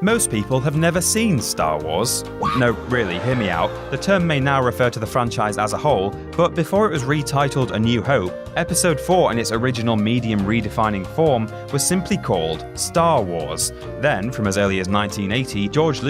Most people have never seen Star Wars. No, really, hear me out. The term may now refer to the franchise as a whole, but before it was retitled A New Hope, Episode 4 in its original medium redefining form was simply called Star Wars. Then, from as early as 1980, George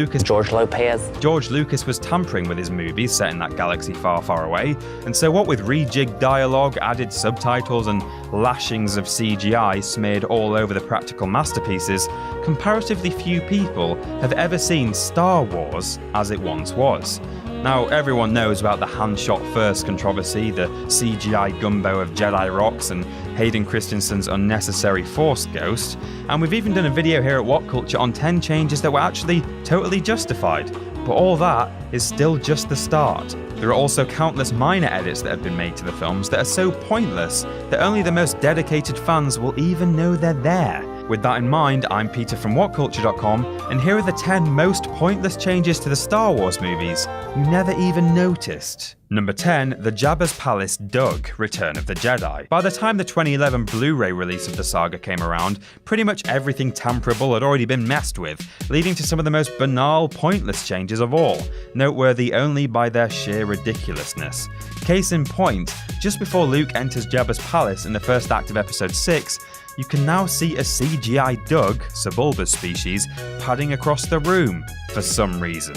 Lucas was tampering with his movies set in that galaxy far, far away, and so what with rejigged dialogue, added subtitles, and lashings of CGI smeared all over the practical masterpieces, comparatively few people have ever seen Star Wars as it once was. Now, everyone knows about the hand-shot first controversy, the CGI gumbo of Jedi rocks, and Hayden Christensen's unnecessary Force ghost, and we've even done a video here at What Culture on 10 changes that were actually totally justified. But all that is still just the start. There are also countless minor edits that have been made to the films that are so pointless that only the most dedicated fans will even know they're there. With that in mind, I'm Peter from WhatCulture.com, and here are the 10 most pointless changes to the Star Wars movies you never even noticed. Number 10, the Jabba's Palace Dug, Return of the Jedi. By the time the 2011 Blu-ray release of the saga came around, pretty much everything tamperable had already been messed with, leading to some of the most banal, pointless changes of all, noteworthy only by their sheer ridiculousness. Case in point, just before Luke enters Jabba's palace in the first act of Episode 6, you can now see a CGI Dug, Sebulba's species, padding across the room, for some reason.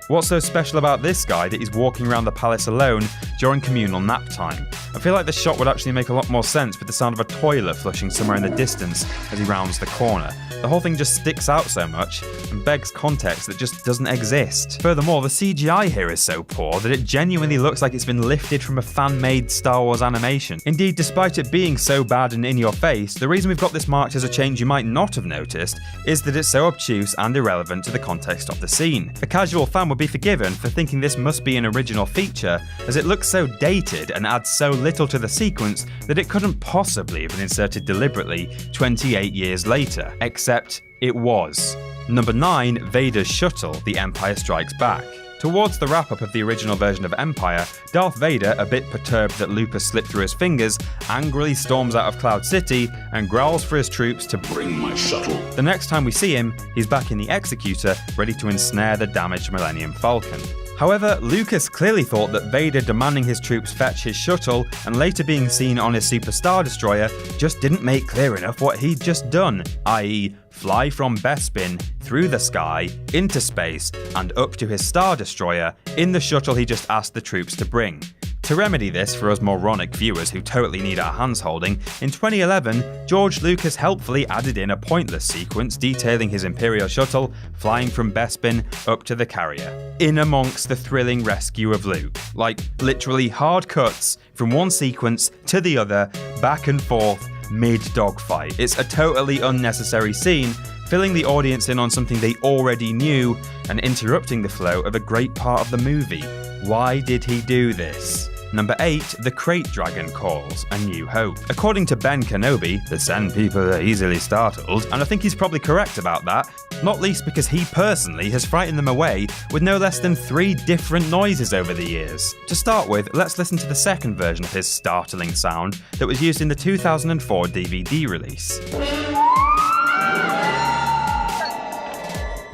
What's so special about this guy that he's walking around the palace alone during communal nap time? I feel like the shot would actually make a lot more sense with the sound of a toilet flushing somewhere in the distance as he rounds the corner. The whole thing just sticks out so much and begs context that just doesn't exist. Furthermore, the CGI here is so poor that it genuinely looks like it's been lifted from a fan-made Star Wars animation. Indeed, despite it being so bad and in your face, the reason we've got this marked as a change you might not have noticed is that it's so obtuse and irrelevant to the context of the scene. A casual fan would be forgiven for thinking this must be an original feature, as it looks so dated and adds so little to the sequence that it couldn't possibly have been inserted deliberately 28 years later. Except it was. Number 9, Vader's shuttle, The Empire Strikes Back. Towards the wrap-up of the original version of Empire, Darth Vader, a bit perturbed that Lucas slipped through his fingers, angrily storms out of Cloud City and growls for his troops to bring my shuttle. The next time we see him, he's back in the Executor, ready to ensnare the damaged Millennium Falcon. However, Lucas clearly thought that Vader demanding his troops fetch his shuttle and later being seen on his Super Star Destroyer just didn't make clear enough what he'd just done, i.e. fly from Bespin, through the sky, into space, and up to his Star Destroyer in the shuttle he just asked the troops to bring. To remedy this for us moronic viewers who totally need our hands holding, in 2011, George Lucas helpfully added in a pointless sequence detailing his Imperial shuttle flying from Bespin up to the carrier, in amongst the thrilling rescue of Luke. Like, literally hard cuts from one sequence to the other, back and forth, mid-dogfight. It's a totally unnecessary scene, filling the audience in on something they already knew and interrupting the flow of a great part of the movie. Why did he do this? Number 8, the Crate Dragon calls A New Hope. According to Ben Kenobi, the Sen people are easily startled, and I think he's probably correct about that, not least because he personally has frightened them away with no less than 3 different noises over the years. To start with, let's listen to the second version of his startling sound that was used in the 2004 DVD release.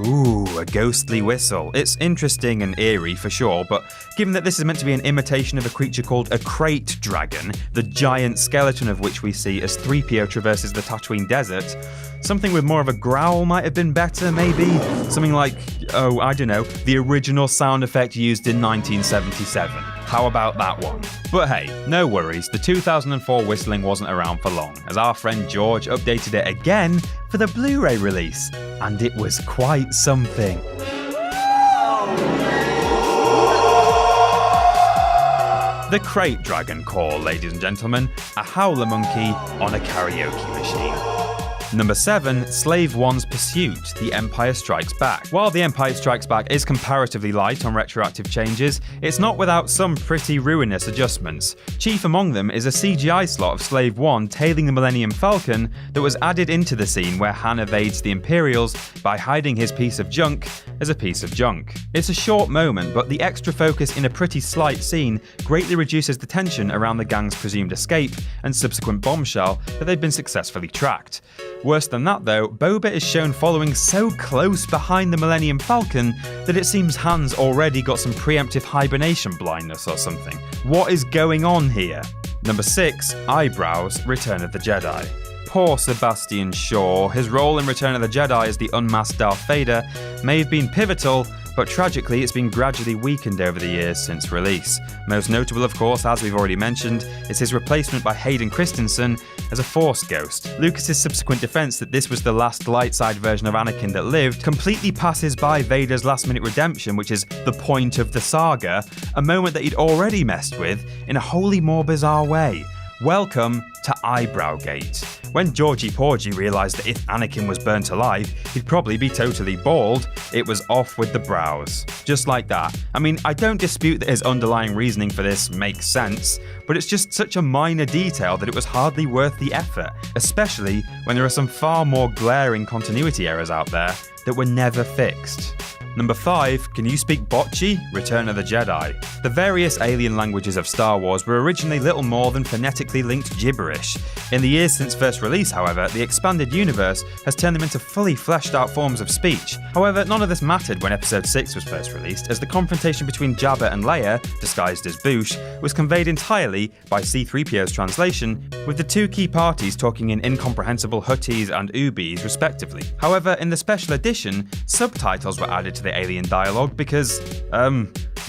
Ooh, a ghostly whistle. It's interesting and eerie for sure, but given that this is meant to be an imitation of a creature called a Crate Dragon, the giant skeleton of which we see as 3PO traverses the Tatooine desert, something with more of a growl might have been better, maybe? Something like, oh, I don't know, the original sound effect used in 1977. How about that one? But hey, no worries, the 2004 whistling wasn't around for long, as our friend George updated it again for the Blu-ray release, and it was quite something. The Crate Dragon call, ladies and gentlemen, a howler monkey on a karaoke machine. Number 7, Slave One's Pursuit, The Empire Strikes Back. While The Empire Strikes Back is comparatively light on retroactive changes, it's not without some pretty ruinous adjustments. Chief among them is a CGI slot of Slave One tailing the Millennium Falcon that was added into the scene where Han evades the Imperials by hiding his piece of junk as a piece of junk. It's a short moment, but the extra focus in a pretty slight scene greatly reduces the tension around the gang's presumed escape and subsequent bombshell that they've been successfully tracked. Worse than that though, Boba is shown following so close behind the Millennium Falcon that it seems Han's already got some preemptive hibernation blindness or something. What is going on here? Number 6, Eyebrows, Return of the Jedi. Poor Sebastian Shaw. His role in Return of the Jedi as the unmasked Darth Vader may have been pivotal, but tragically it's been gradually weakened over the years since release. Most notable, of course, as we've already mentioned, is his replacement by Hayden Christensen as a Force ghost. Lucas's subsequent defense that this was the last light side version of Anakin that lived completely passes by Vader's last-minute redemption, which is the point of the saga, a moment that he'd already messed with in a wholly more bizarre way. Welcome to Eyebrowgate. When Georgie Porgy realised that if Anakin was burnt alive, he'd probably be totally bald, it was off with the brows. Just like that. I mean, I don't dispute that his underlying reasoning for this makes sense, but it's just such a minor detail that it was hardly worth the effort, especially when there are some far more glaring continuity errors out there that were never fixed. Number 5, Can You Speak Bocce? Return of the Jedi. The various alien languages of Star Wars were originally little more than phonetically linked gibberish. In the years since first release, however, the expanded universe has turned them into fully fleshed out forms of speech. However, none of this mattered when Episode 6 was first released, as the confrontation between Jabba and Leia, disguised as Boushh, was conveyed entirely by C-3PO's translation, with the two key parties talking in incomprehensible Hutties and Ubis respectively. However, in the special edition, subtitles were added to the alien dialogue because,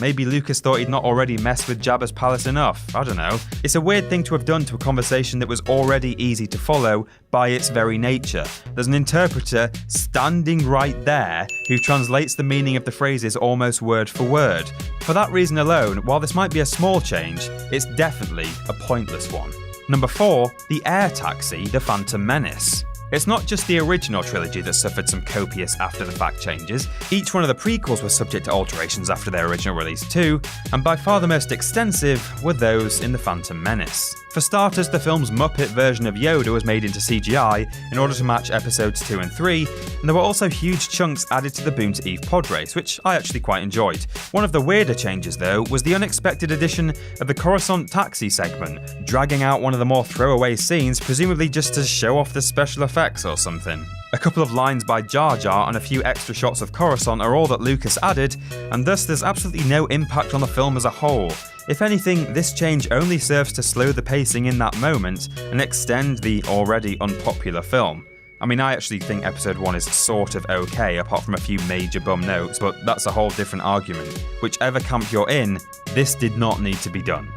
maybe Lucas thought he'd not already messed with Jabba's palace enough. I don't know. It's a weird thing to have done to a conversation that was already easy to follow by its very nature. There's an interpreter standing right there who translates the meaning of the phrases almost word for word. For that reason alone, while this might be a small change, it's definitely a pointless one. Number 4, The Air Taxi, The Phantom Menace. It's not just the original trilogy that suffered some copious after-the-fact changes. Each one of the prequels was subject to alterations after their original release too, and by far the most extensive were those in The Phantom Menace. For starters, the film's Muppet version of Yoda was made into CGI in order to match episodes 2 and 3, and there were also huge chunks added to the Boom to Eve pod race, which I actually quite enjoyed. One of the weirder changes, though, was the unexpected addition of the Coruscant taxi segment, dragging out one of the more throwaway scenes, presumably just to show off the special effects or something. A couple of lines by Jar Jar and a few extra shots of Coruscant are all that Lucas added, and thus there's absolutely no impact on the film as a whole. If anything, this change only serves to slow the pacing in that moment and extend the already unpopular film. I mean, I actually think episode 1 is sort of okay, apart from a few major bum notes, but that's a whole different argument. Whichever camp you're in, this did not need to be done.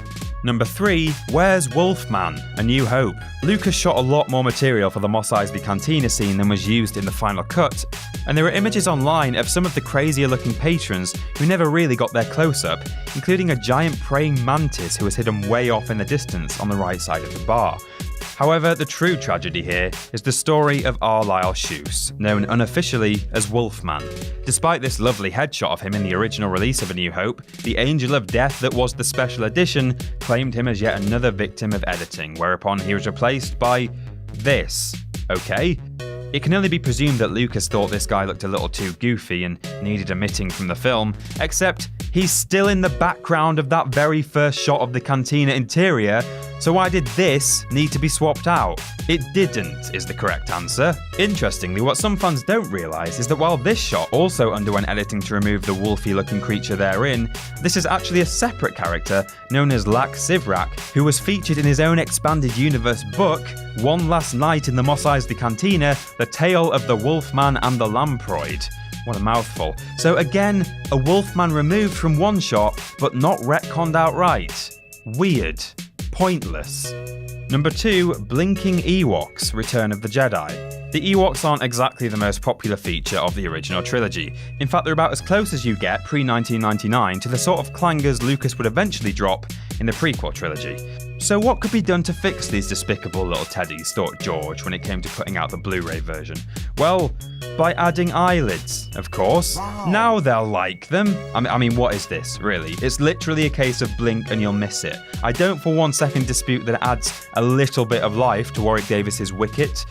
Number 3, Where's Wolfman? A New Hope. Lucas shot a lot more material for the Mos Eisley Cantina scene than was used in the final cut, and there are images online of some of the crazier looking patrons who never really got their close-up, including a giant praying mantis who was hidden way off in the distance on the right side of the bar. However, the true tragedy here is the story of Arlyle Shoes, known unofficially as Wolfman. Despite this lovely headshot of him in the original release of A New Hope, the Angel of Death that was the special edition claimed him as yet another victim of editing, whereupon he was replaced by this. Okay? It can only be presumed that Lucas thought this guy looked a little too goofy and needed omitting from the film, except he's still in the background of that very first shot of the cantina interior, so why did this need to be swapped out? It didn't, is the correct answer. Interestingly, what some fans don't realise is that while this shot also underwent editing to remove the wolfy-looking creature therein, this is actually a separate character known as Lak Sivrak, who was featured in his own expanded universe book, One Last Night in the Mos Eisley Cantina, The Tale of the Wolfman and the Lamproid. What a mouthful. So again, a Wolfman removed from one shot, but not retconned outright. Weird. Pointless. Number 2, Blinking Ewoks, Return of the Jedi. The Ewoks aren't exactly the most popular feature of the original trilogy. In fact, they're about as close as you get pre-1999 to the sort of clangers Lucas would eventually drop in the prequel trilogy. So what could be done to fix these despicable little teddies, thought George when it came to putting out the Blu-ray version? Well, by adding eyelids, of course. Wow. Now they'll like them. I mean, what is this, really? It's literally a case of blink and you'll miss it. I don't for one second dispute that it adds a little bit of life to Warwick Davis's Wicket,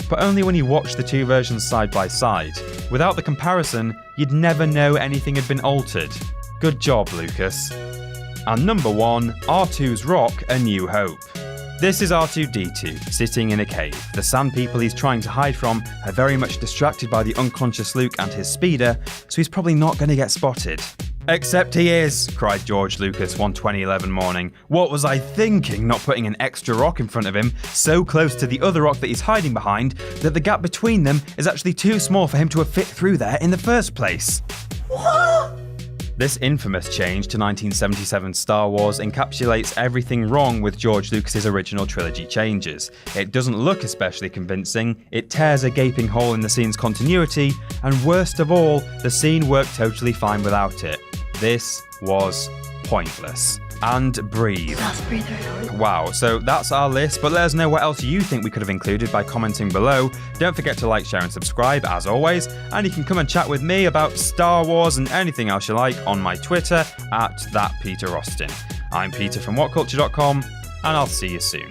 but only when you watch the two versions side by side. Without the comparison, you'd never know anything had been altered. Good job, Lucas. And number 1, R2's Rock, A New Hope. This is R2-D2, sitting in a cave. The sand people he's trying to hide from are very much distracted by the unconscious Luke and his speeder, so he's probably not going to get spotted. Except he is, cried George Lucas one 2011 morning. What was I thinking, not putting an extra rock in front of him, so close to the other rock that he's hiding behind, that the gap between them is actually too small for him to have fit through there in the first place. What? This infamous change to 1977 Star Wars encapsulates everything wrong with George Lucas's original trilogy changes. It doesn't look especially convincing, it tears a gaping hole in the scene's continuity, and worst of all, the scene worked totally fine without it. This was pointless. And breathe. Wow, so that's our list, but let us know what else you think we could have included by commenting below. Don't forget to like, share and subscribe as always, and you can come and chat with me about Star Wars and anything else you like on my Twitter @ThatPeterAustin. I'm Peter from WhatCulture.com, and I'll see you soon.